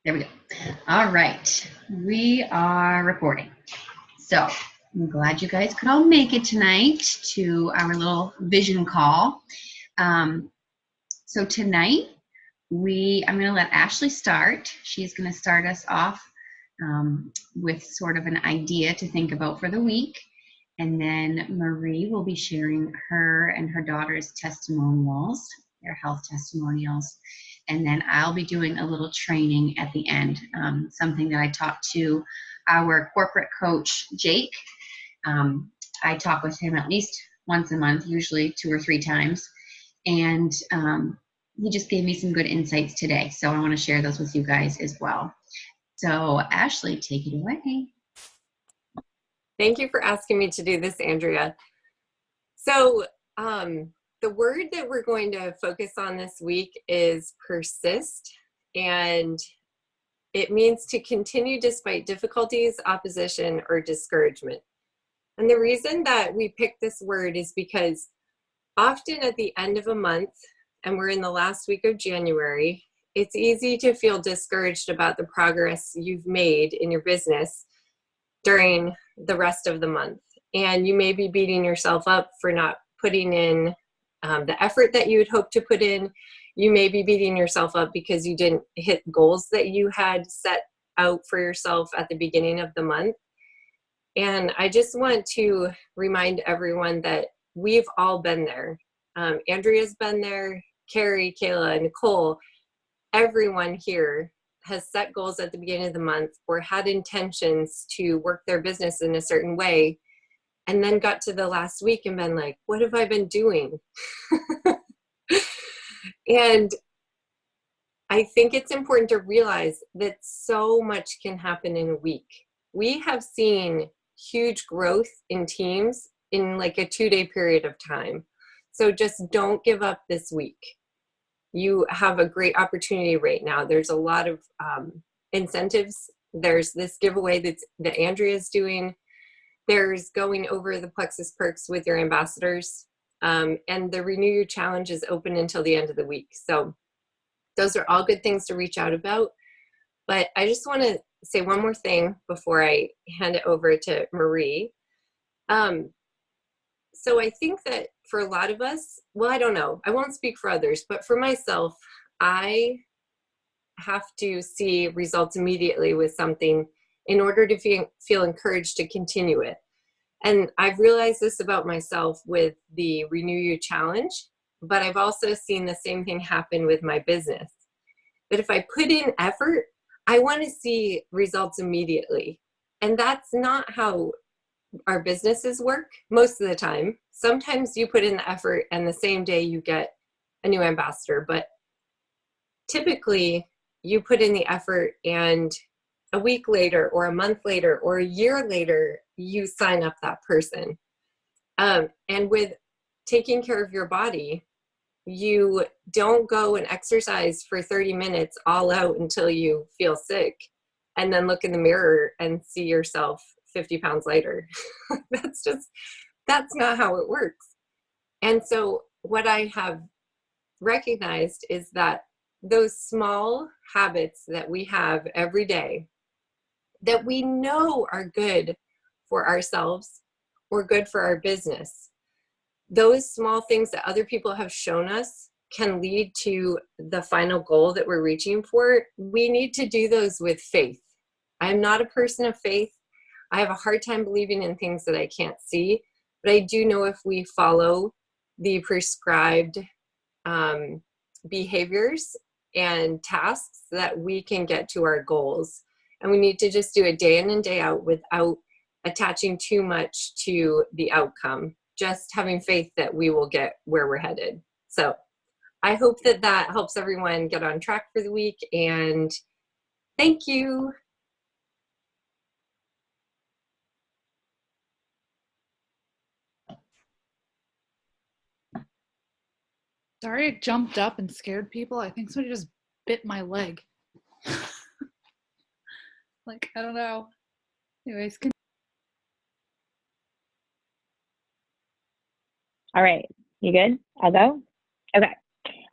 There we go. All right, we are recording. So I'm glad you guys could all make it tonight to our little vision call. So tonight I'm going to let Ashley start. She's going to start us off with sort of an idea to think about for the week. And then Marie will be sharing her and her daughter's testimonials, their health testimonials. And then I'll be doing a little training at the end, something that I talked to our corporate coach, Jake. I talk with him at least once a month, usually 2 or 3 times. And he just gave me some good insights today. So I want to share those with you guys as well. So Ashley, take it away. Thank you for asking me to do this, Andrea. So the word that we're going to focus on this week is persist, and it means to continue despite difficulties, opposition, or discouragement. And the reason that we picked this word is because often at the end of a month, and we're in the last week of January, it's easy to feel discouraged about the progress you've made in your business during the rest of the month. And you may be beating yourself up for not putting in the effort that you would hope to put in. You may be beating yourself up because you didn't hit goals that you had set out for yourself at the beginning of the month. And I just want to remind everyone that we've all been there. Andrea's been there, Carrie, Kayla, Nicole, everyone here has set goals at the beginning of the month or had intentions to work their business in a certain way, and then got to the last week and been like, what have I been doing? And I think it's important to realize that so much can happen in a week. We have seen huge growth in teams in like a 2-day period of time. So just don't give up this week. You have a great opportunity right now. There's a lot of incentives. There's this giveaway that Andrea's doing. There's going over the Plexus perks with your ambassadors. And the Renew Your Challenge is open until the end of the week. So those are all good things to reach out about. But I just want to say one more thing before I hand it over to Marie. So I think that for a lot of us, well, I don't know, I won't speak for others, but for myself, I have to see results immediately with something in order to feel encouraged to continue it. And I've realized this about myself with the Renew You Challenge, but I've also seen the same thing happen with my business. That if I put in effort, I want to see results immediately. And that's not how our businesses work most of the time. Sometimes you put in the effort and the same day you get a new ambassador, but typically you put in the effort and a week later or a month later or a year later, you sign up that person. And with taking care of your body, you don't go and exercise for 30 minutes all out until you feel sick and then look in the mirror and see yourself 50 pounds lighter. That's not how it works. And so what I have recognized is that those small habits that we have every day that we know are good for ourselves or good for our business, those small things that other people have shown us can lead to the final goal that we're reaching for. We need to do those with faith. I'm not a person of faith. I have a hard time believing in things that I can't see, but I do know if we follow the prescribed behaviors and tasks that we can get to our goals. And we need to just do it day in and day out without attaching too much to the outcome, just having faith that we will get where we're headed. So I hope that that helps everyone get on track for the week, and thank you. Sorry I jumped up and scared people. I think somebody just bit my leg. Like, I don't know. Anyways, All right, you good? I'll go? Okay.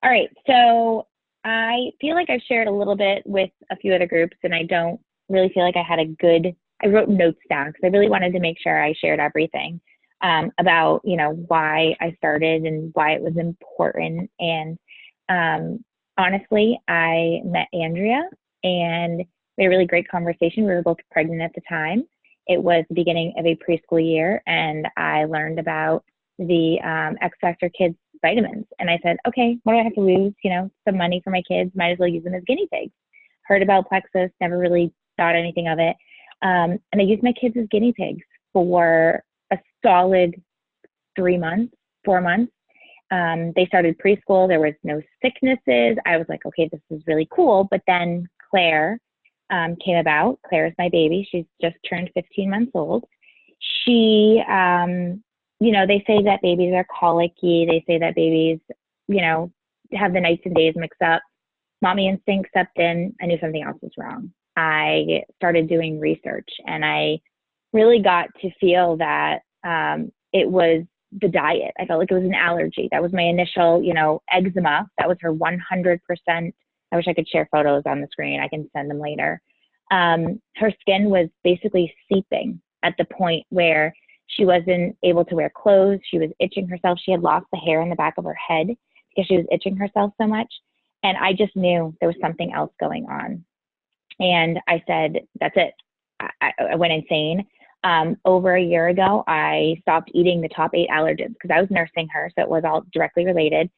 All right, so I feel like I've shared a little bit with a few other groups, and I don't really feel like I wrote notes down because I really wanted to make sure I shared everything about, why I started and why it was important. And honestly, I met Andrea and we had a really great conversation. We were both pregnant at the time. It was the beginning of a preschool year, and I learned about the X Factor Kids vitamins. And I said, okay, what do I have to lose? Some money for my kids, might as well use them as guinea pigs. Heard about Plexus, never really thought anything of it. And I used my kids as guinea pigs for a solid 4 months. They started preschool. There was no sicknesses. I was like, okay, this is really cool. But then Claire came about. Claire is my baby. She's just turned 15 months old. She, they say that babies are colicky. They say that babies, have the nights and days mixed up. Mommy instinct stepped in. I knew something else was wrong. I started doing research, and I really got to feel that it was the diet. I felt like it was an allergy. That was my initial, eczema. That was her 100%. I wish I could share photos on the screen. I can send them later. Her skin was basically seeping at the point where she wasn't able to wear clothes. She was itching herself. She had lost the hair in the back of her head because she was itching herself so much. And I just knew there was something else going on. And I said, that's it. I went insane. Over a year ago, I stopped eating the top 8 allergens because I was nursing her. So it was all directly related.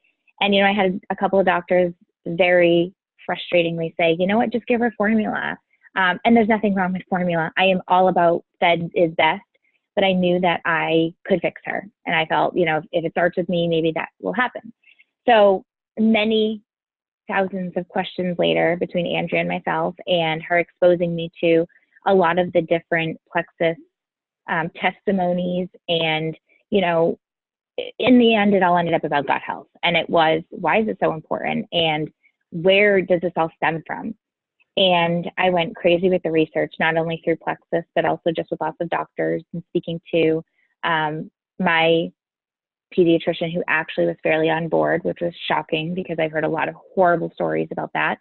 And, I had a couple of doctors very frustratingly say, you know what, just give her formula. And there's nothing wrong with formula. I am all about fed is best, but I knew that I could fix her. And I felt, if it starts with me, maybe that will happen. So many thousands of questions later between Andrea and myself, and her exposing me to a lot of the different Plexus testimonies. And, in the end, it all ended up about gut health. And it was, why is it so important? And where does this all stem from? And I went crazy with the research, not only through Plexus, but also just with lots of doctors and speaking to my pediatrician who actually was fairly on board, which was shocking because I've heard a lot of horrible stories about that.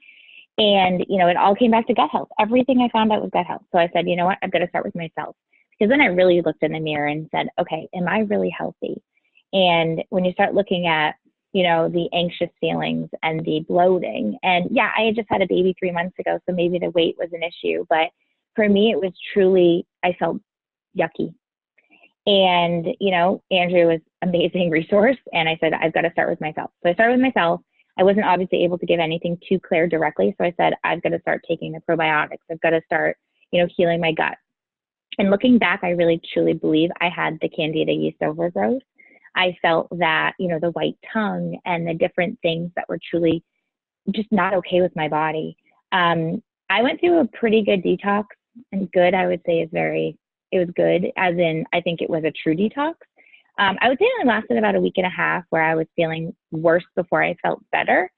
And, it all came back to gut health. Everything I found out was gut health. So I said, you know what, I've got to start with myself. Because then I really looked in the mirror and said, okay, am I really healthy? And when you start looking at, the anxious feelings and the bloating, and yeah, I had just had a baby 3 months ago, so maybe the weight was an issue. But for me, it was truly, I felt yucky. And, Andrea was an amazing resource. And I said, I've got to start with myself. So I started with myself. I wasn't obviously able to give anything to Claire directly. So I said, I've got to start taking the probiotics. I've got to start, healing my gut. And looking back, I really truly believe I had the Candida yeast overgrowth. I felt that, the white tongue and the different things that were truly just not okay with my body. I went through a pretty good detox, and good, I would say, it was good, as in, I think it was a true detox. I would say it lasted about a week and a half where I was feeling worse before I felt better.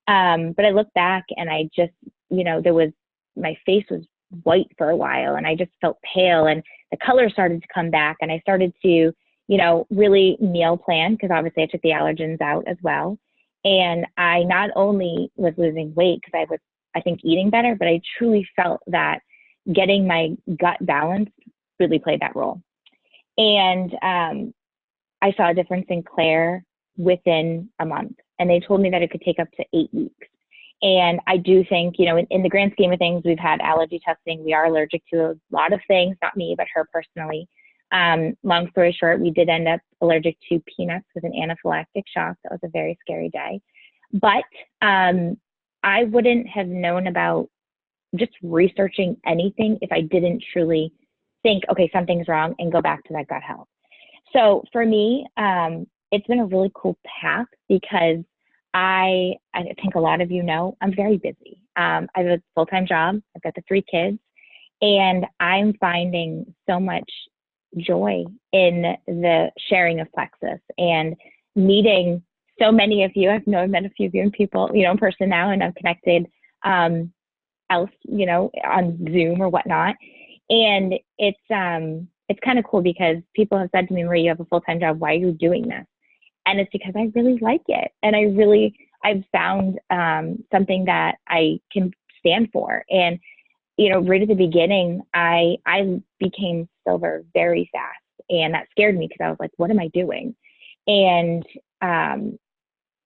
But I look back and I just, my face was white for a while and I just felt pale and the color started to come back, and I started to, really meal plan because obviously I took the allergens out as well. And I not only was losing weight because I was, I think, eating better, but I truly felt that getting my gut balance really played that role. And I saw a difference in Claire within a month, and they told me that it could take up to 8 weeks. And I do think, in the grand scheme of things, we've had allergy testing. We are allergic to a lot of things, not me, but her personally. Long story short, we did end up allergic to peanuts with an anaphylactic shock. That was a very scary day. But I wouldn't have known about just researching anything if I didn't truly think, okay, something's wrong, and go back to that gut health. So for me, it's been a really cool path because I think a lot of you know, I'm very busy. I have a full-time job. I've got the 3 kids, and I'm finding so much joy in the sharing of Plexus and meeting so many of you. I've met a few of you in person now, and I'm connected on Zoom or whatnot. And it's kind of cool because people have said to me, Marie, you have a full-time job. Why are you doing this? And it's because I really like it. And I I've found something that I can stand for. And, you know, right at the beginning, I became sober very fast, and that scared me because I was like, what am I doing? And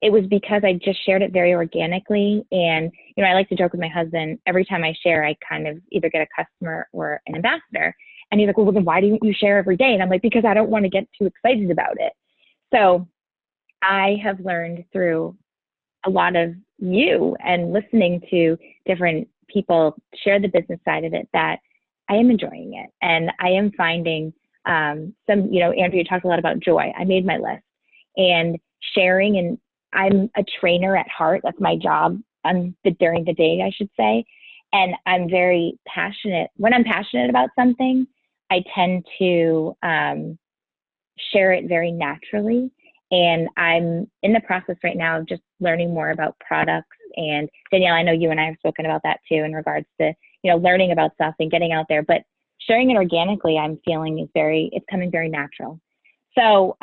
it was because I just shared it very organically. And, you know, I like to joke with my husband, every time I share, I kind of either get a customer or an ambassador. And he's like, well, then why don't you share every day? And I'm like, because I don't want to get too excited about it. So I have learned through a lot of you and listening to different people share the business side of it that I am enjoying it. And I am finding some, you know, Andrew, you talked a lot about joy. I made my list and sharing, and I'm a trainer at heart. That's my job during the day, I should say. And I'm very passionate. When I'm passionate about something, I tend to share it very naturally. And I'm in the process right now of just learning more about products. And Danielle, I know you and I have spoken about that too, in regards to, you know, learning about stuff and getting out there. But sharing it organically, I'm feeling it's coming very natural. So,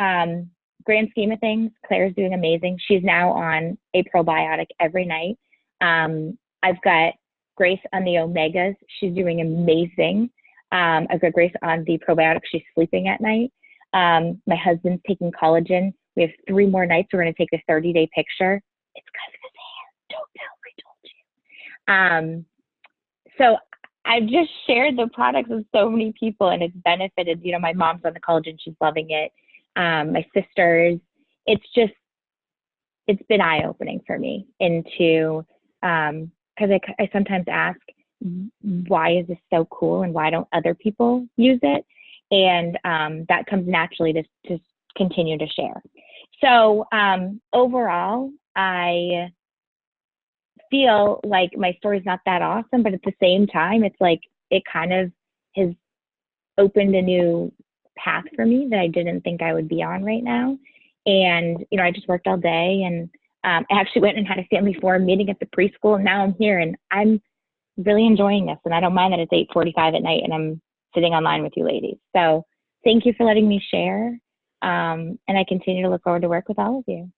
grand scheme of things, Claire's doing amazing. She's now on a probiotic every night. I've got Grace on the omegas. She's doing amazing. I've got Grace on the probiotic. She's sleeping at night. My husband's taking collagen. We have 3 more nights. We're going to take a 30-day picture. It's because of his hair. Don't tell, I told you. So I've just shared the products with so many people, and it's benefited. You know, my mom's on the collagen. She's loving it. My sisters. It's been eye-opening for me into, because I sometimes ask, why is this so cool and why don't other people use it? And that comes naturally to continue to share. So overall, I feel like my story's not that awesome, but at the same time, it's like it kind of has opened a new path for me that I didn't think I would be on right now. And, you know, I just worked all day, and I actually went and had a family forum meeting at the preschool, and now I'm here, and I'm really enjoying this. And I don't mind that it's 8:45 at night and I'm sitting online with you ladies. So thank you for letting me share. And I continue to look forward to work with all of you.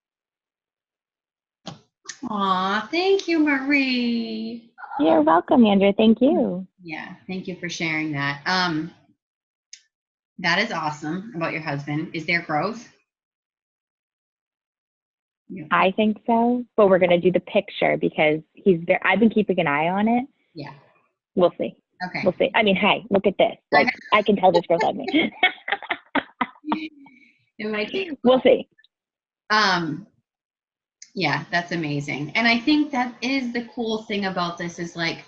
Aw, thank you, Marie. You're welcome, Andrea. Thank you. Yeah, thank you for sharing that. That is awesome about your husband. Is there growth? Yeah. I think so, but we're going to do the picture because I've been keeping an eye on it. Yeah. We'll see. Okay. We'll see. I mean, hey, look at this. Like, I can tell this girl loves me. It might be. We'll see. Yeah, that's amazing. And I think that is the cool thing about this is like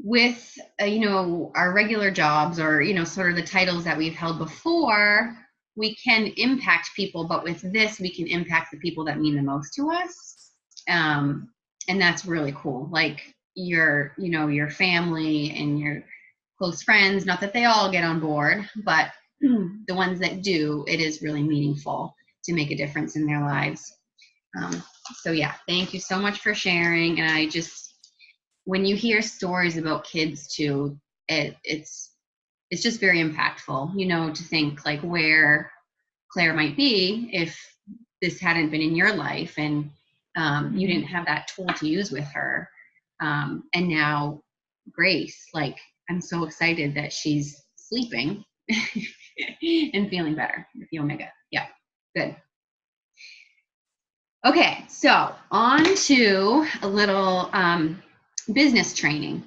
with, you know, our regular jobs or, you know, sort of the titles that we've held before, we can impact people, but with this, we can impact the people that mean the most to us. And that's really cool. Like your, you know, your family and your close friends, not that they all get on board, but the ones that do, it is really meaningful to make a difference in their lives. So yeah, thank you so much for sharing. And I just, when you hear stories about kids too, it's just very impactful, you know, to think like where Claire might be if this hadn't been in your life and you didn't have that tool to use with her. And now Grace, like, I'm so excited that she's sleeping and feeling better with the omega. Yeah, good. Okay, so on to a little business training.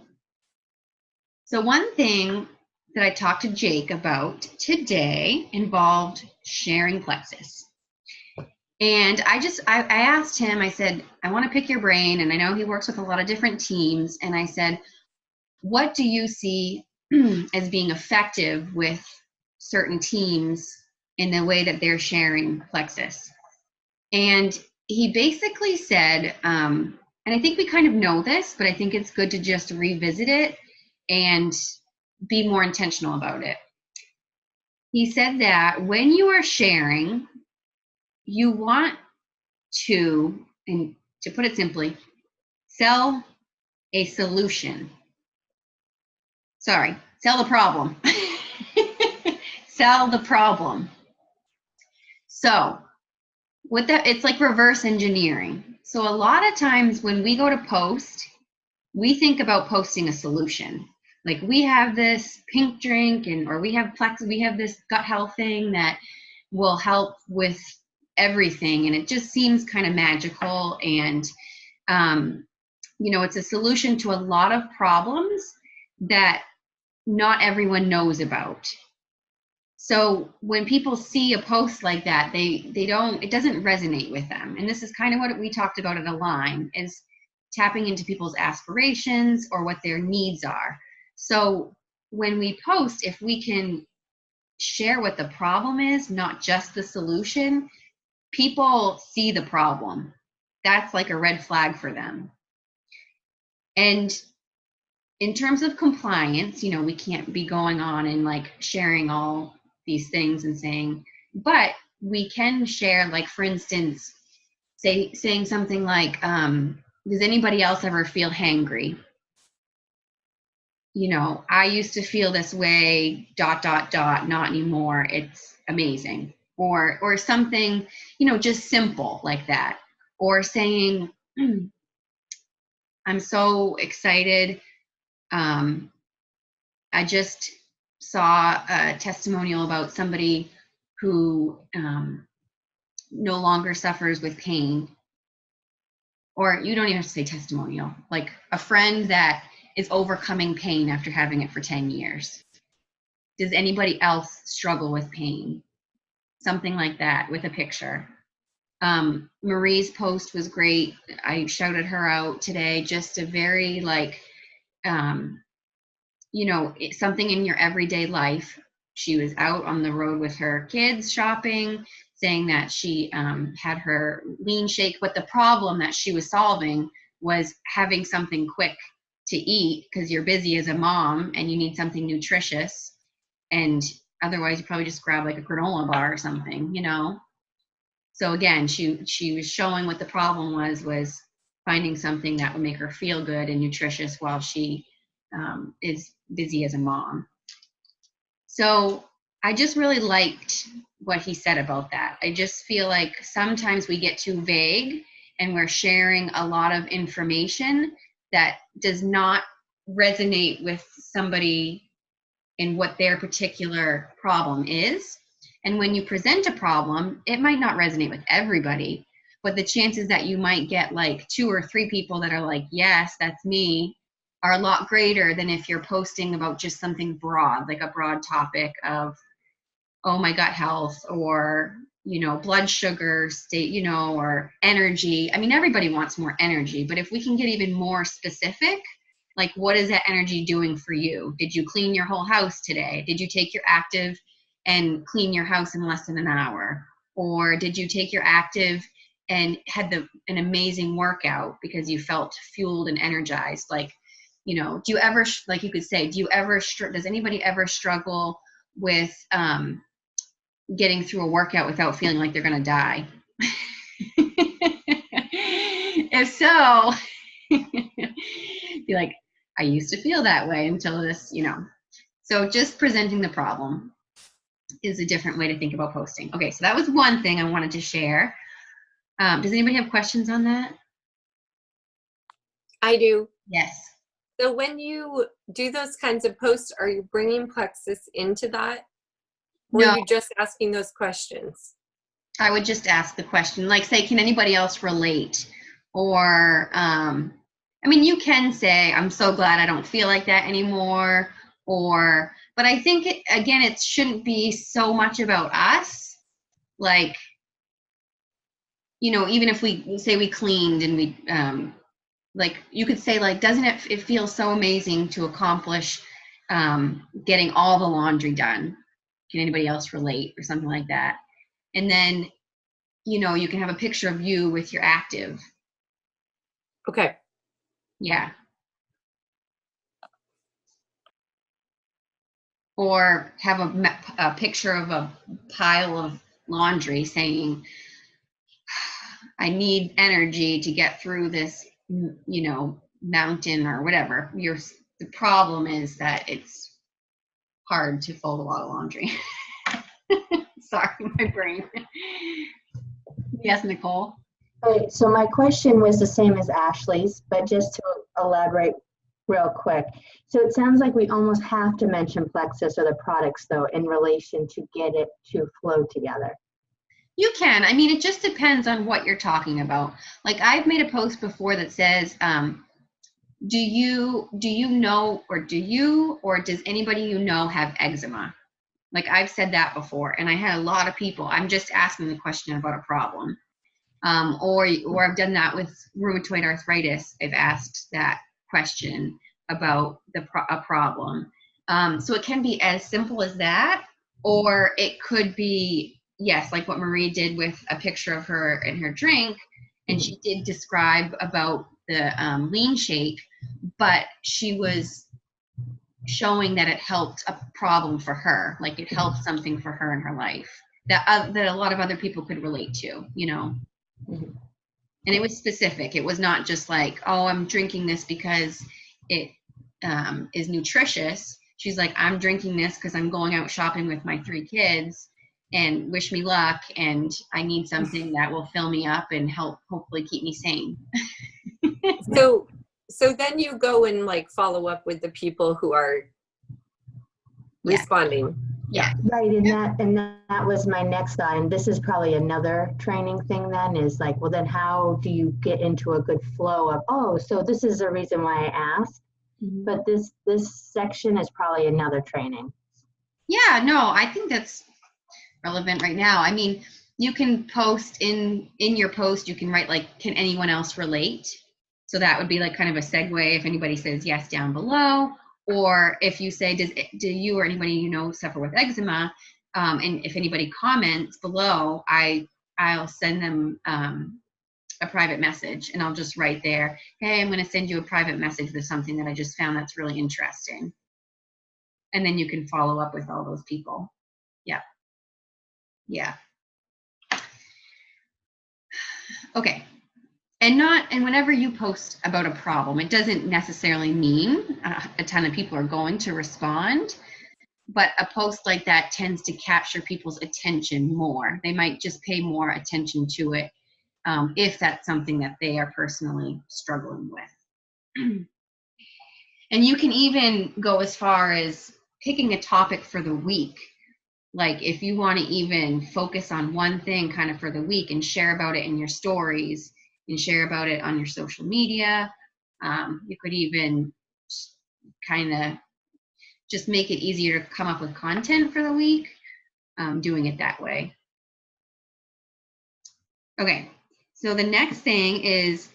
So one thing that I talked to Jake about today involved sharing Plexus. And I asked him, I said, I want to pick your brain, and I know he works with a lot of different teams, and I said, what do you see as being effective with certain teams in the way that they're sharing Plexus? And he basically said, and I think we kind of know this, but I think it's good to just revisit it and be more intentional about it. He said that when you are sharing, you want to, and to put it simply, sell a solution. Sorry, sell the problem. Sell the problem. So with that, it's like reverse engineering. So a lot of times when we go to post, we think about posting a solution. Like we have this pink drink or we have Plexus, we have this gut health thing that will help with everything. And it just seems kind of magical. And, it's a solution to a lot of problems that not everyone knows about. So when people see a post like that, it doesn't resonate with them. And this is kind of what we talked about at Align, is tapping into people's aspirations or what their needs are. So when we post, if we can share what the problem is, not just the solution, people see the problem. That's like a red flag for them. And in terms of compliance, we can't be going on and like sharing all these things and saying, but we can share, like, for instance, saying something like, does anybody else ever feel hangry? I used to feel this way, ... not anymore. It's amazing. Or something, just simple like that. Or saying, I'm so excited. I just saw a testimonial about somebody who no longer suffers with pain. Or you don't even have to say testimonial, like a friend that is overcoming pain after having it for 10 years. Does anybody else struggle with pain? Something like that with a picture. Marie's post was great. I shouted her out today. Just a very something in your everyday life. She was out on the road with her kids shopping, saying that she had her lean shake, but the problem that she was solving was having something quick to eat because you're busy as a mom and you need something nutritious, and otherwise you probably just grab like a granola bar or something, So again, she was showing what the problem was finding something that would make her feel good and nutritious while she is busy as a mom. So I just really liked what he said about that. I just feel like sometimes we get too vague and we're sharing a lot of information that does not resonate with somebody in what their particular problem is. And when you present a problem, it might not resonate with everybody, but the chances that you might get like 2 or 3 people that are like, yes, that's me, are a lot greater than if you're posting about just something broad, like a broad topic of, oh, my gut health, or, blood sugar state, or energy. I mean, everybody wants more energy, but if we can get even more specific, like, what is that energy doing for you? Did you clean your whole house today? Did you take your active and clean your house in less than an hour? Or did you take your active and had an amazing workout because you felt fueled and energized? Like, do you ever, like you could say, does anybody ever struggle with getting through a workout without feeling like they're going to die? If so, be like, I used to feel that way until this, So just presenting the problem is a different way to think about posting. Okay, so that was one thing I wanted to share. Does anybody have questions on that? I do. Yes. So when you do those kinds of posts, are you bringing Plexus into that? Or No. are you just asking those questions? I would just ask the question, like, say, can anybody else relate? Or, you can say, I'm so glad I don't feel like that anymore. But I think, it shouldn't be so much about us. Like, even if we say we cleaned and we, like, you could say, like, doesn't it feel so amazing to accomplish getting all the laundry done? Can anybody else relate? Or something like that. And then, you can have a picture of you with your active. Okay. Yeah. Or have a picture of a pile of laundry saying, I need energy to get through this, mountain or whatever. The problem is that it's hard to fold a lot of laundry. Sorry, my brain. Yes, Nicole? Right, so my question was the same as Ashley's, but just to elaborate real quick. So it sounds like we almost have to mention Plexus or the products though in relation to get it to flow together. You can. I mean, it just depends on what you're talking about. Like I've made a post before that says, do you know, or does anybody you know have eczema? Like I've said that before, and I had a lot of people. I'm just asking the question about a problem. Or I've done that with rheumatoid arthritis. I've asked that question about a problem. So it can be as simple as that, or it could be, yes, like what Marie did with a picture of her and her drink, and she did describe about the lean shake, but she was showing that it helped a problem for her, like it helped something for her in her life that a lot of other people could relate to, you know. And it was specific. It was not just like, oh, I'm drinking this because it is nutritious. She's like, I'm drinking this because I'm going out shopping with my 3 kids and wish me luck, and I need something that will fill me up and help hopefully keep me sane. So then you go and like follow up with the people who are responding. Yeah. Right, and that was my next thought, and this is probably another training thing then, is like, well then how do you get into a good flow of, oh, so this is the reason why I asked, but this section is probably another training. Yeah, no, I think that's relevant right now. I mean, you can post in your post, you can write like, can anyone else relate? So that would be like kind of a segue if anybody says yes down below. Or if you say, do you or anybody you know suffer with eczema? And if anybody comments below, I'll send them a private message, and I'll just write there, hey, I'm going to send you a private message with something that I just found that's really interesting. And then you can follow up with all those people. Yeah. Yeah. Okay. And whenever you post about a problem, it doesn't necessarily mean a ton of people are going to respond, but a post like that tends to capture people's attention more. They might just pay more attention to it if that's something that they are personally struggling with. And you can even go as far as picking a topic for the week. Like if you want to even focus on one thing kind of for the week and share about it in your stories and share about it on your social media, you could even kind of just make it easier to come up with content for the week, doing it that way. Okay, so the next thing is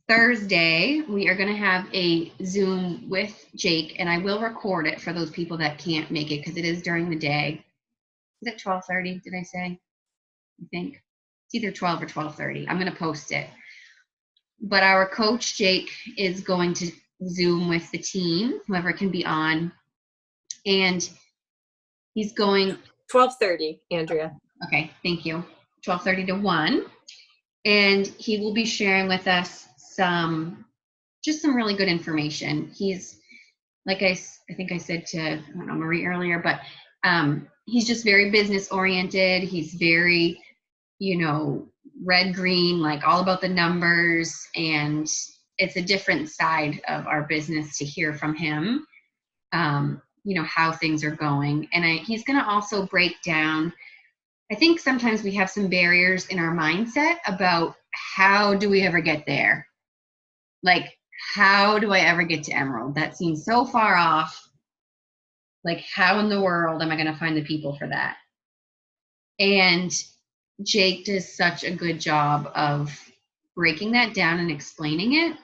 Thursday, we are going to have a Zoom with Jake, and I will record it for those people that can't make it because it is during the day. Is it 12:30, did I say? I think. It's either 12 or 12:30. I'm going to post it. But our coach, Jake, is going to Zoom with the team, whoever can be on. And he's going 12:30, Andrea. Okay, thank you. 12:30 to 1. And he will be sharing with us some really good information. He's, like I think I said to, I don't know, Marie earlier, but he's just very business oriented. He's very, red, green, like all about the numbers. And it's a different side of our business to hear from him, how things are going. And he's going to also break down, I think sometimes we have some barriers in our mindset about how do we ever get there? Like, how do I ever get to Emerald? That seems so far off. Like, how in the world am I going to find the people for that? And Jake does such a good job of breaking that down and explaining it.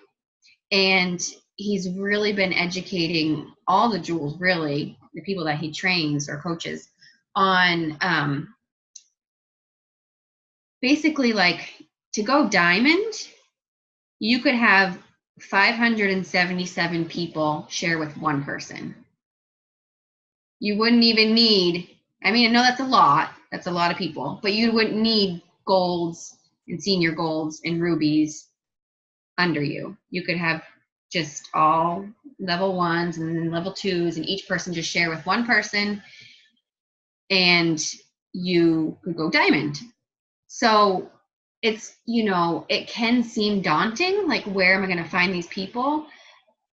And he's really been educating all the jewels, really, the people that he trains or coaches on basically, like, to go diamond, you could have 577 people share with one person. You wouldn't even need, I know that's a lot of people, but you wouldn't need golds and senior golds and rubies under you. You could have just all level 1s and then level 2s, and each person just share with one person, and you could go diamond. So it's, it can seem daunting, like, where am I going to find these people?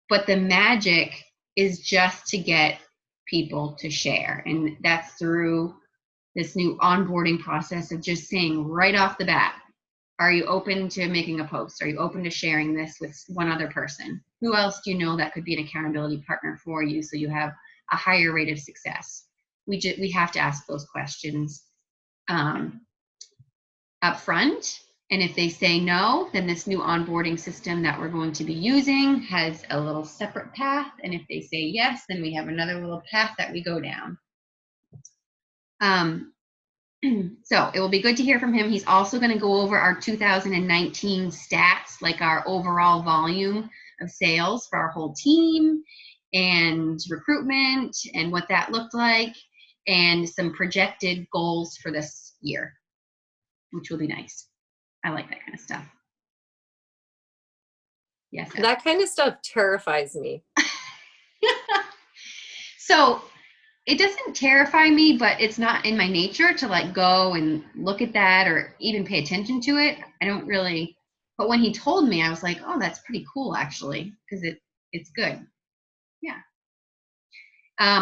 But the magic is just to get people to share. And that's through this new onboarding process of just saying right off the bat, are you open to making a post? Are you open to sharing this with one other person? Who else do you know that could be an accountability partner for you so you have a higher rate of success? We have to ask those questions up front. And if they say no, then this new onboarding system that we're going to be using has a little separate path. And if they say yes, then we have another little path that we go down. So it will be good to hear from him. He's also going to go over our 2019 stats, like our overall volume of sales for our whole team and recruitment and what that looked like, and some projected goals for this year, which will be nice. I like that kind of stuff. Yes. That kind of stuff terrifies me. So it doesn't terrify me, but it's not in my nature to like go and look at that or even pay attention to it. I don't really, but when he told me, I was like, oh, that's pretty cool actually, because it's good. Yeah.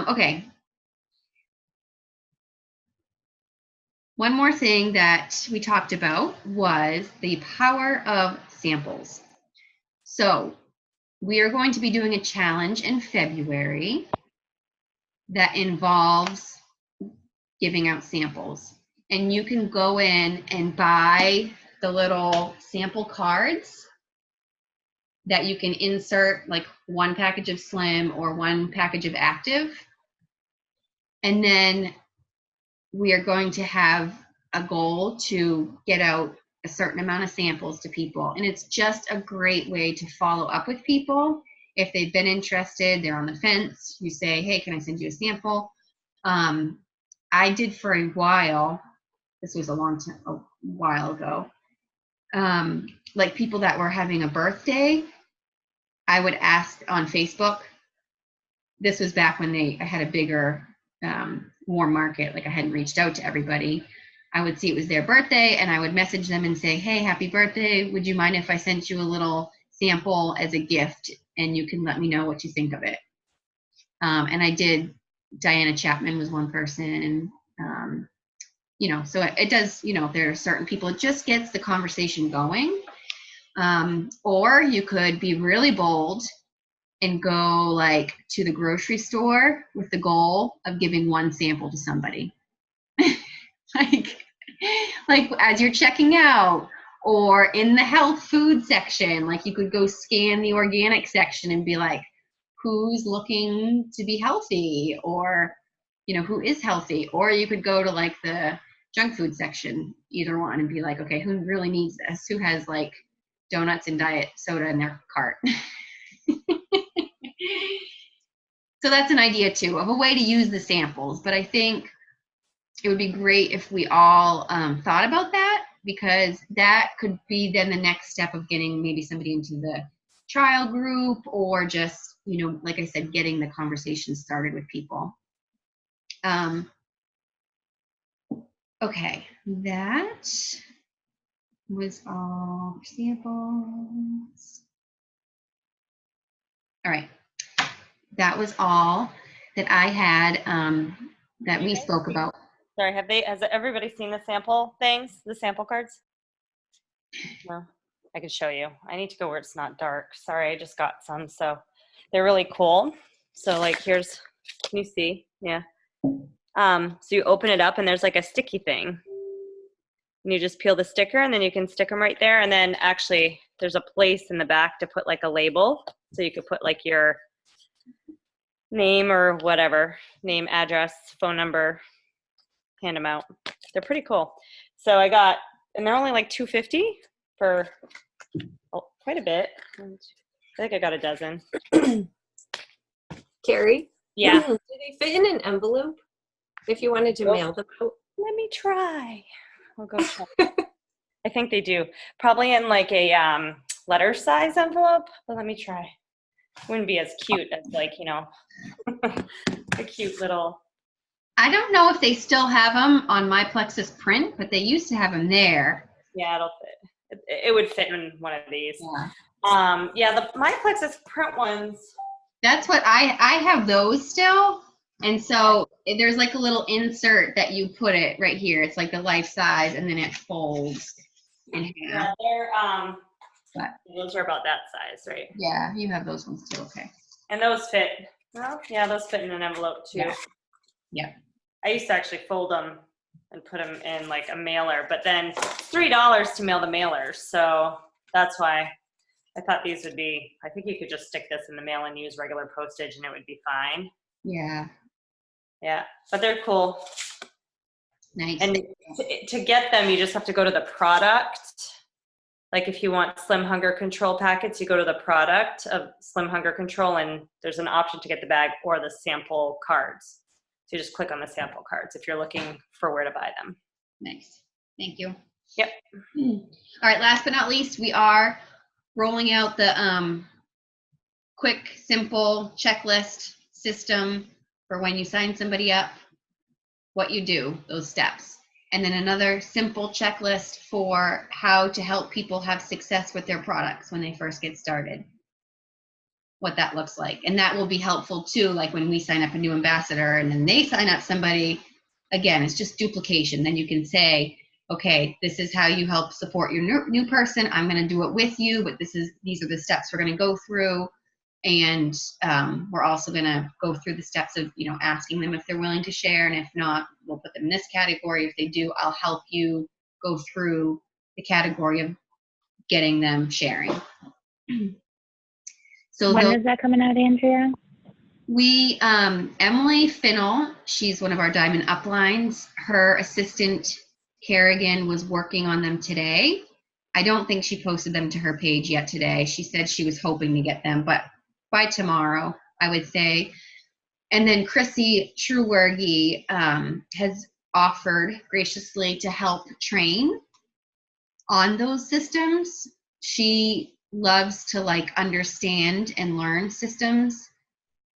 Okay. One more thing that we talked about was the power of samples. So we are going to be doing a challenge in February that involves giving out samples. And you can go in and buy the little sample cards that you can insert, like one package of Slim or one package of Active. And then we are going to have a goal to get out a certain amount of samples to people. And it's just a great way to follow up with people. If they've been interested, they're on the fence, you say, hey, can I send you a sample? I did for a while, this was a while ago, like people that were having a birthday, I would ask on Facebook. This was back when I had a bigger warm market, like I hadn't reached out to everybody. I would see it was their birthday and I would message them and say, hey, happy birthday. Would you mind if I sent you a little sample as a gift and you can let me know what you think of it? And I did. Diana Chapman was one person. So it does, there are certain people, it just gets the conversation going. Or you could be really bold and go like to the grocery store with the goal of giving one sample to somebody. like as you're checking out, or in the health food section, like you could go scan the organic section and be like, who's looking to be healthy, or who is healthy? Or you could go to like the junk food section, either one, and be like, okay, who really needs this? Who has like donuts and diet soda in their cart? So that's an idea too, of a way to use the samples. But I think it would be great if we all thought about that, because that could be then the next step of getting maybe somebody into the trial group, or just, like I said, getting the conversation started with people. Okay, that was all samples. All right, that was all that I had that we spoke about. Sorry, has everybody seen the sample things, the sample cards? No, I can show you. I need to go where it's not dark. Sorry, I just got some, so they're really cool. So like can you see? Yeah. So you open it up and there's like a sticky thing. And you just peel the sticker and then you can stick them right there. And then actually there's a place in the back to put like a label. So you could put like your name or whatever, name, address, phone number, hand them out. They're pretty cool. So and they're only like $2.50 for quite a bit. I think I got a dozen. Carrie? Yeah. Do they fit in an envelope if you wanted to mail them out? Let me try. I'll go check. I think they do. Probably in like a letter size envelope, but let me try. Wouldn't be as cute as like, a cute little. I don't know if they still have them on my Plexus print, but they used to have them there. Yeah, it'll fit. It would fit in one of these. Yeah. Yeah, my Plexus print ones. That's what I have those still. And so there's like a little insert that you put it right here. It's like the life size, and then it folds in half. Yeah, they're But those are about that size, right? yeah, you have those ones too. Okay. And those fit. Well, yeah, those fit in an envelope too. Yeah. Yeah. I used to actually fold them and put them in like a mailer, but then $3 to mail the mailers. So that's why I thought these would be, I think you could just stick this in the mail and use regular postage and it would be fine. Yeah. Yeah, but they're cool. Nice. And to get them, you just have to go to the product. Like if you want Slim Hunger Control packets, you go to the product of Slim Hunger Control, and there's an option to get the bag or the sample cards. So you just click on the sample cards if you're looking for where to buy them. Nice. Thank you. Yep. All right. Last but not least, we are rolling out the quick, simple checklist system for when you sign somebody up, what you do, those steps. And then another simple checklist for how to help people have success with their products when they first get started, what that looks like. And that will be helpful too, like when we sign up a new ambassador and then they sign up somebody, again, it's just duplication. Then you can say, okay, this is how you help support your new person. I'm going to do it with you, but these are the steps we're going to go through. And we're also going to go through the steps of, asking them if they're willing to share. And if not, we'll put them in this category. If they do, I'll help you go through the category of getting them sharing. So when is that coming out, Andrea? We, Emily Finnell, she's one of our Diamond Uplines. Her assistant, Kerrigan, was working on them today. I don't think she posted them to her page yet today. She said she was hoping to get them, but by tomorrow, I would say. And then Chrissy Truwergy has offered graciously to help train on those systems. She loves to understand and learn systems,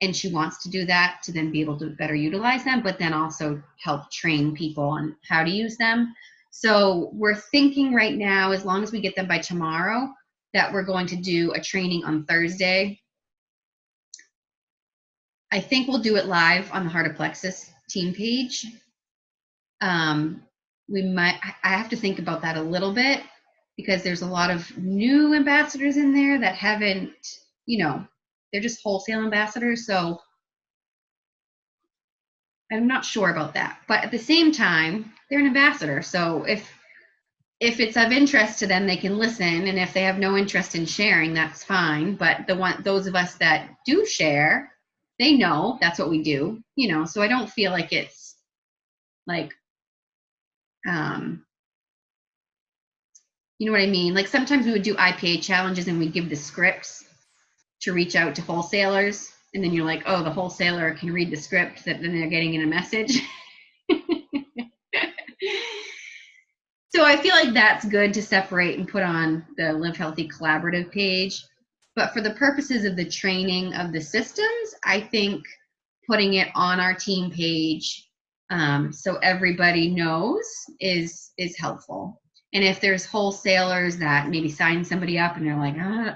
and she wants to do that to then be able to better utilize them, but then also help train people on how to use them. So we're thinking right now, as long as we get them by tomorrow, that we're going to do a training on Thursday. I think we'll do it live on the Heart of Plexus team page. I have to think about that a little bit, because there's a lot of new ambassadors in there that haven't, they're just wholesale ambassadors. So I'm not sure about that. But at the same time, they're an ambassador. So if it's of interest to them, they can listen. And if they have no interest in sharing, that's fine. But those of us that do share, they know that's what we do, so I don't feel like it's like, you know what I mean? Like sometimes we would do IPA challenges and we'd give the scripts to reach out to wholesalers. And then you're like, oh, the wholesaler can read the script that then they're getting in a message. So I feel like that's good to separate and put on the Live Healthy Collaborative page. But for the purposes of the training of the systems, I think putting it on our team page so everybody knows is helpful. And if there's wholesalers that maybe sign somebody up and they're like, oh,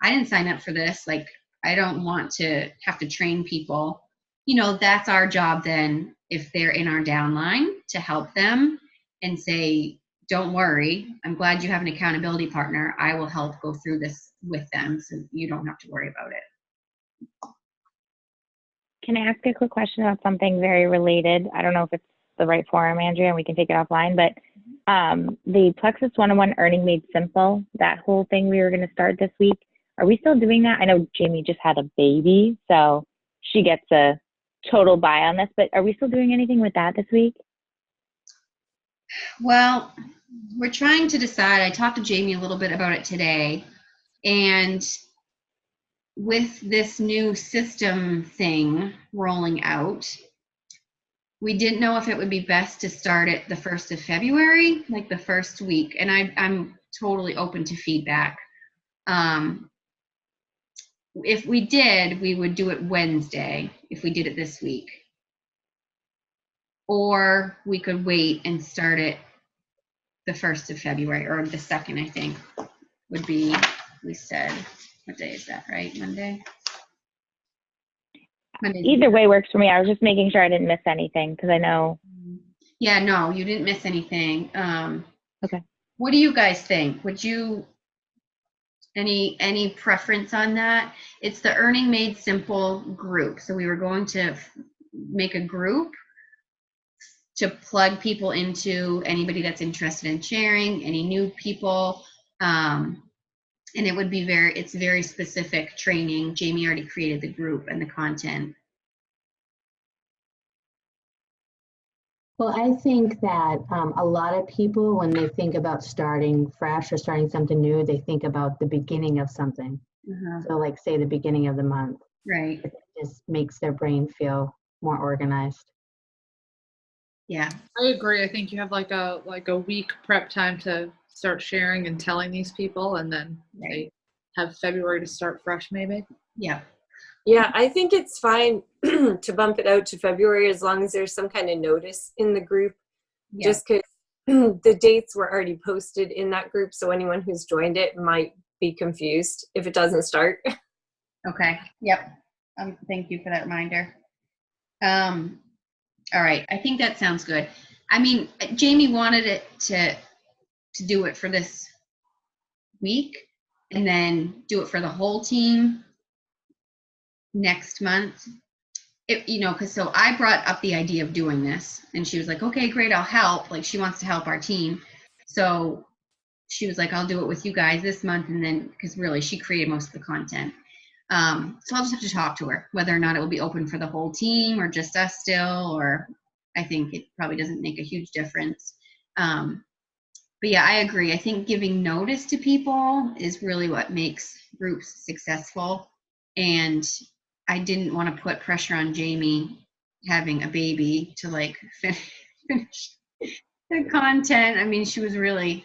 I didn't sign up for this, like I don't want to have to train people, that's our job then, if they're in our downline, to help them and say, don't worry, I'm glad you have an accountability partner. I will help go through this with them so you don't have to worry about it. Can I ask a quick question about something very related? I don't know if it's the right forum, Andrea, and we can take it offline, but the Plexus 101 Earning Made Simple, that whole thing we were going to start this week, are we still doing that? I know Jamie just had a baby, so she gets a total buy on this, but are we still doing anything with that this week? Well, we're trying to decide. I talked to Jamie a little bit about it today, and with this new system thing rolling out, we didn't know if it would be best to start it the 1st of February, like the first week, and I'm totally open to feedback. If we did, we would do it Wednesday if we did it this week. Or we could wait and start it the 1st of February, or the 2nd, I think, would be, we said, what day is that, right? Monday? Either way works for me. I was just making sure I didn't miss anything because I know. Yeah, no, you didn't miss anything. Okay. What do you guys think? Would you, any preference on that? It's the Earning Made Simple group. So we were going to make a group to plug people into, anybody that's interested in sharing, any new people. And it would be it's very specific training. Jamie already created the group and the content. Well, I think that a lot of people, when they think about starting fresh or starting something new, they think about the beginning of something. So like say the beginning of the month. Right. It just makes their brain feel more organized. Yeah. I agree. I think you have like a week prep time to start sharing and telling these people, and then they have February to start fresh, maybe. Yeah. Yeah, I think it's fine to bump it out to February as long as there's some kind of notice in the group. Yeah. Just because the dates were already posted in that group, so anyone who's joined it might be confused if it doesn't start. Okay. Yep. Thank you for that reminder. All right. I think that sounds good. I mean, Jamie wanted it to do it for this week and then do it for the whole team next month. Because so I brought up the idea of doing this and she was like, okay, great, I'll help. Like she wants to help our team. So she was like, I'll do it with you guys this month. And then, because really she created most of the content. So I'll just have to talk to her whether or not it will be open for the whole team or just us still, or I think it probably doesn't make a huge difference. But yeah, I agree. I think giving notice to people is really what makes groups successful. And I didn't want to put pressure on Jamie having a baby to like finish the content. I mean, she was really,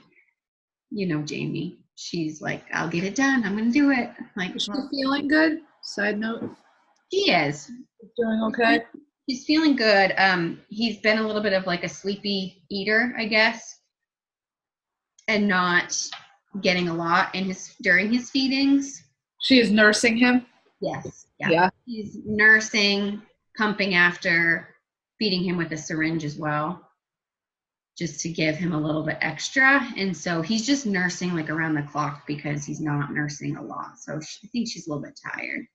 Jamie, she's like, I'll get it done. I'm going to do it. Like, Is she feeling good? Side note. she is. Doing okay? He's feeling good. He's been a little bit of like a sleepy eater, I guess, and not getting a lot during his feedings. She is nursing him? Yes. Yeah. He's nursing, pumping after, feeding him with a syringe as well, just to give him a little bit extra. And so he's just nursing like around the clock because he's not nursing a lot. So I think she's a little bit tired.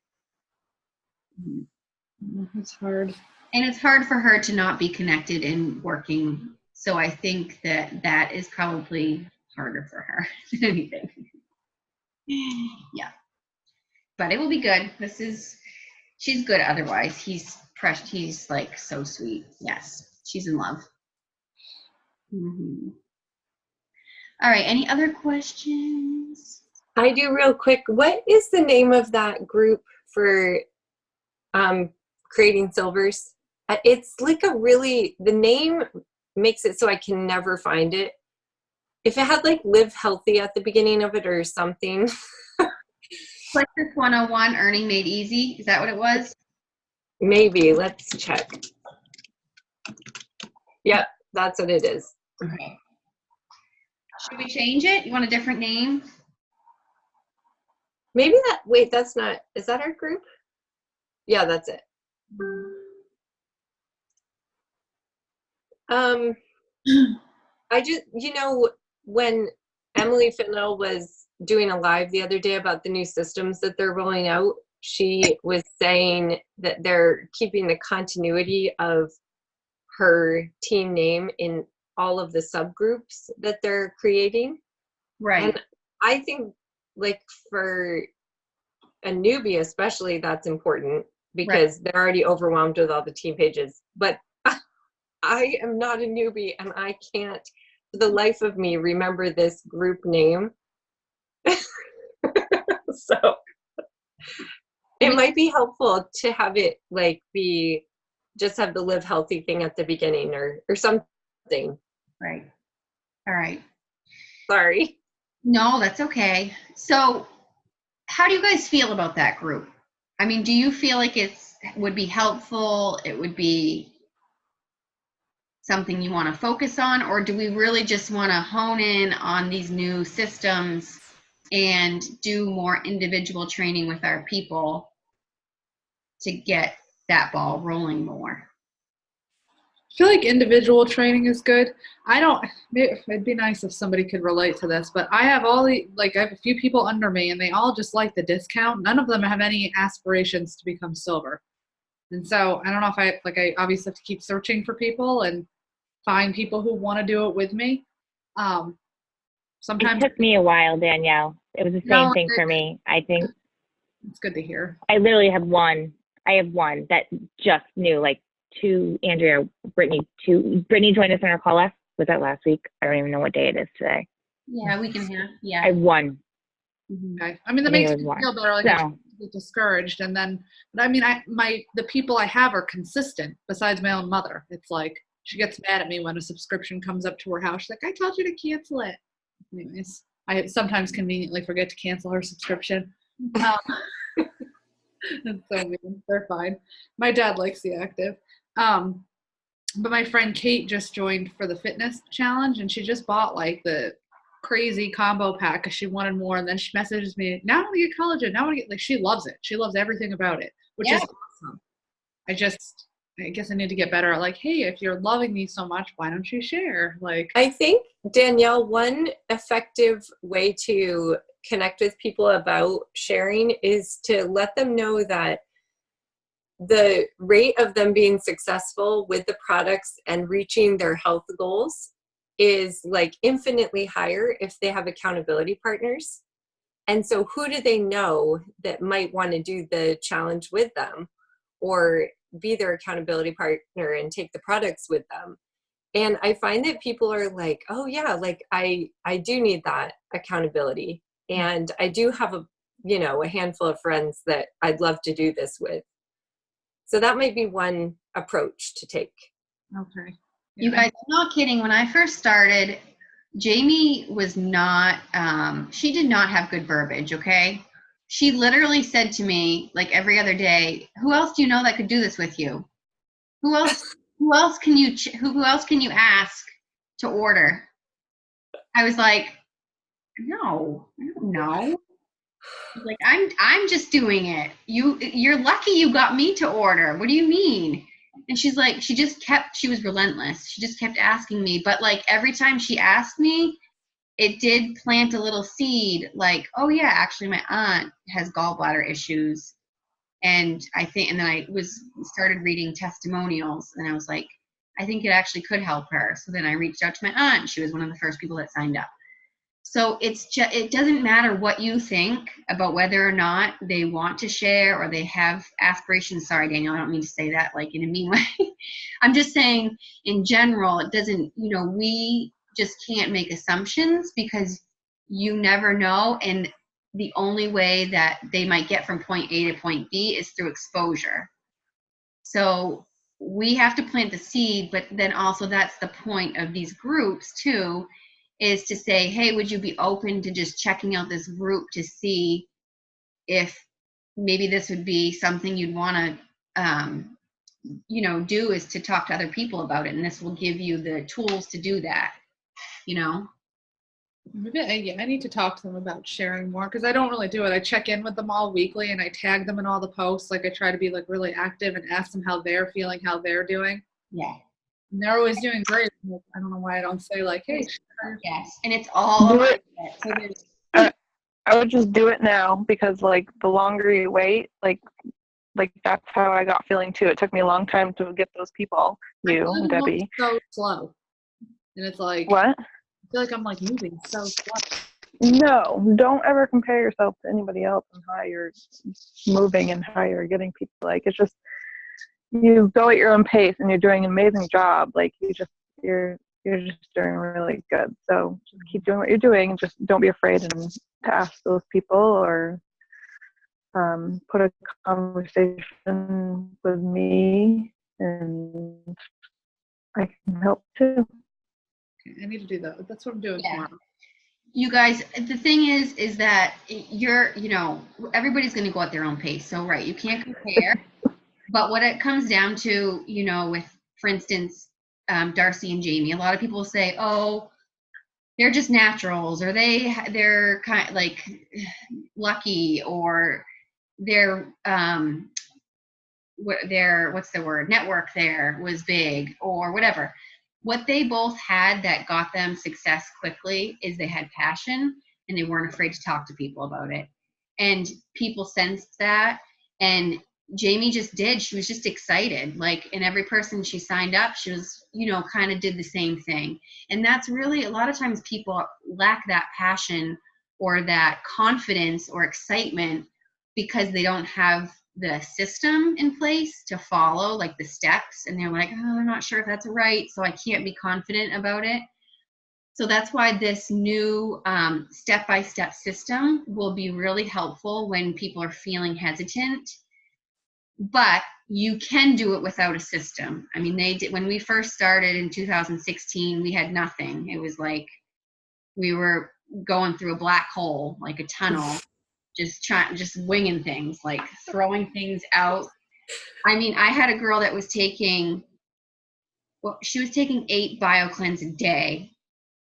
It's hard. And it's hard for her to not be connected and working. So I think that is probably harder for her than anything. Yeah. But it will be good. She's good otherwise. He's like so sweet. Yes. She's in love. Mm-hmm. All right. Any other questions? I do real quick. What is the name of that group for creating silvers? It's like the name makes it so I can never find it. If it had like live healthy at the beginning of it or something. Plexus 101, Earning Made Easy. Is that what it was? Maybe. Let's check. Yep, that's what it is. Okay. Should we change it? You want a different name? Maybe that's not, is that our group? Yeah, that's it. I just, when Emily Fennell was doing a live the other day about the new systems that they're rolling out, she was saying that they're keeping the continuity of her team name in all of the subgroups that they're creating. Right. And I think like for a newbie especially, that's important because they're already overwhelmed with all the team pages. But I am not a newbie and I can't for the life of me remember this group name. So it might be helpful to have it like just have the live healthy thing at the beginning or something. Right. All right. Sorry. No, that's okay. So how do you guys feel about that group? I mean, do you feel like would be helpful? It would be something you want to focus on, or do we really just want to hone in on these new systems and do more individual training with our people to get that ball rolling more? I feel like individual training is good. It'd be nice if somebody could relate to this, but I have I have a few people under me and they all just like the discount. None of them have any aspirations to become silver. And so I don't know if I obviously have to keep searching for people and find people who want to do it with me. Sometimes It took me a while, Danielle. It was the same thing for me. I think it's good to hear. I literally have one. I have one that just knew, like two, Andrea, Brittany joined us in our call last, was that last week? I don't even know what day it is today. Yeah, we can have, yeah. I have one. Okay. I mean, that makes me feel better. Like, I get discouraged. And then, but I mean, the people I have are consistent besides my own mother. It's like, she gets mad at me when a subscription comes up to her house. She's like, I told you to cancel it. Anyways, I sometimes conveniently forget to cancel her subscription. That's so mean. They're fine. My dad likes the active. But my friend Kate just joined for the fitness challenge, and she just bought like the crazy combo pack because she wanted more. And then she messages me, now I want to get collagen. Now I want to get, like, she loves it. She loves everything about it, which is awesome. I guess I need to get better at, like, hey, if you're loving me so much, why don't you share? Like, I think, Danielle, one effective way to connect with people about sharing is to let them know that the rate of them being successful with the products and reaching their health goals is like infinitely higher if they have accountability partners. And so who do they know that might want to do the challenge with them or be their accountability partner and take the products with them? And I find that people are like, oh yeah, like I do need that accountability. And I do have a handful of friends that I'd love to do this with. So that might be one approach to take. okay. You guys, I'm not kidding. When I first started, Jamie was not, she did not have good verbiage, okay? She literally said to me, like every other day, who else do you know that could do this with you? Who else can you ask to order? I was like, no, I don't know. Like, I'm just doing it. You're lucky you got me to order. What do you mean? And she's like, she was relentless. She just kept asking me. But like every time she asked me, it did plant a little seed like, oh yeah, actually my aunt has gallbladder issues. And then I started reading testimonials and I was like, I think it actually could help her. So then I reached out to my aunt. She was one of the first people that signed up. So it doesn't matter what you think about whether or not they want to share or they have aspirations. Sorry, Daniel, I don't mean to say that like in a mean way. I'm just saying in general, it doesn't, we just can't make assumptions because you never know. And the only way that they might get from point A to point B is through exposure. So we have to plant the seed, but then also that's the point of these groups too, is to say, hey, would you be open to just checking out this group to see if maybe this would be something you'd want to, do, is to talk to other people about it. And this will give you the tools to do that, Maybe I need to talk to them about sharing more because I don't really do it. I check in with them all weekly and I tag them in all the posts. Like I try to be like really active and ask them how they're feeling, how they're doing. Yeah. And they're always doing great. I don't know why I don't say like, hey. Yes, and it's all do it. So there's I would just do it now because like the longer you wait, like that's how I got feeling too. It took me a long time to get those people, you, I Debbie. so slow. And it's like, What? I feel like I'm like moving so slow. No, don't ever compare yourself to anybody else and how you're moving and how you're getting people. Like it's just, you go at your own pace and you're doing an amazing job. Like you're just doing really good. So just keep doing what you're doing and just don't be afraid and to ask those people or put a conversation with me and I can help too. I need to do that. That's what I'm doing tomorrow. You guys, the thing is that everybody's going to go at their own pace. So, right, you can't compare. But what it comes down to, with, for instance, Darcy and Jamie. A lot of people say, oh, they're just naturals, or they're kind of like lucky, or their what's the word, network there was big, or whatever. What they both had that got them success quickly is they had passion, and they weren't afraid to talk to people about it. And people sensed that. And Jamie just did. She was just excited. Like, and every person she signed up, she was, kind of did the same thing. And that's really, a lot of times people lack that passion or that confidence or excitement because they don't have the system in place to follow, like the steps. And they're like, oh, I'm not sure if that's right, so I can't be confident about it. So that's why this new step-by-step system will be really helpful when people are feeling hesitant. But you can do it without a system. I mean, they did, when we first started in 2016, we had nothing. It was like we were going through a black hole, like a tunnel, just winging things, like throwing things out. I mean, I had a girl that was taking, she was taking 8 BioCleanse a day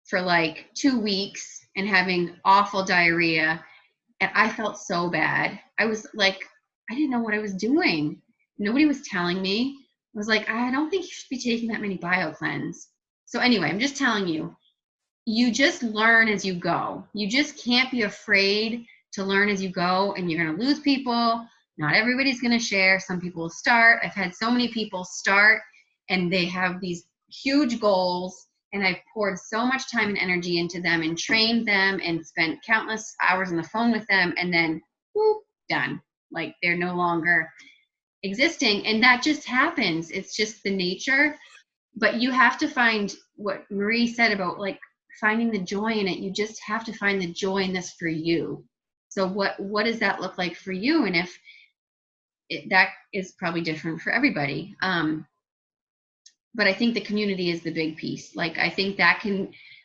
for like 2 weeks and having awful diarrhea. And I felt so bad. I was like, I didn't know what I was doing. Nobody was telling me. I was like, I don't think you should be taking that many BioCleanse. So anyway, I'm just telling you, you just learn as you go. You just can't be afraid to learn as you go, and you're going to lose people. Not everybody's going to share. Some people will start. I've had so many people start, and they have these huge goals, and I've poured so much time and energy into them and trained them and spent countless hours on the phone with them, and then whoop, done. Like, they're no longer existing. And that just happens. It's just the nature. But you have to find what Marie said about like finding the joy in it. You just have to find the joy in this for you. So what does that look like for you? And if that is probably different for everybody. But I think the community is the big piece. Like, I think that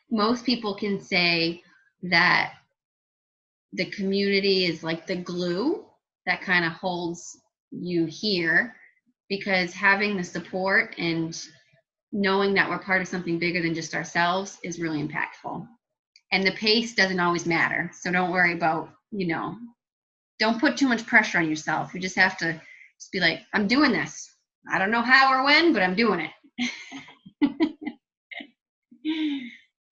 most people can say that the community is like the glue that kind of holds you here, because having the support and knowing that we're part of something bigger than just ourselves is really impactful. And the pace doesn't always matter. So don't worry about, don't put too much pressure on yourself. You just have to just be like, I'm doing this. I don't know how or when, but I'm doing it.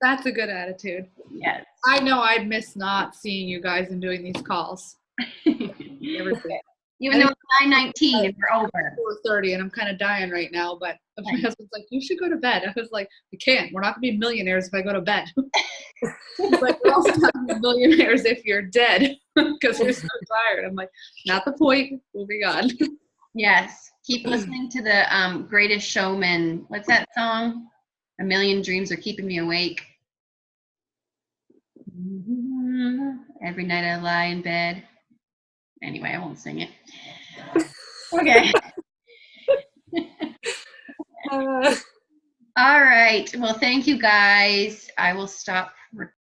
That's a good attitude. Yes. I know I'd miss not seeing you guys and doing these calls. Even though it's 9:19 and we're over. 4:30 and I'm kind of dying right now, but my husband's like, you should go to bed. I was like, we can't. We're not going to be millionaires if I go to bed. But you're also not going to be millionaires if you're dead because you're so tired. I'm like, not the point. Moving on. Yes. Keep listening to the Greatest Showman. What's that song? A Million Dreams Are Keeping Me Awake. Every night I lie in bed. Anyway, I won't sing it. Okay. All right. Well, thank you guys. I will stop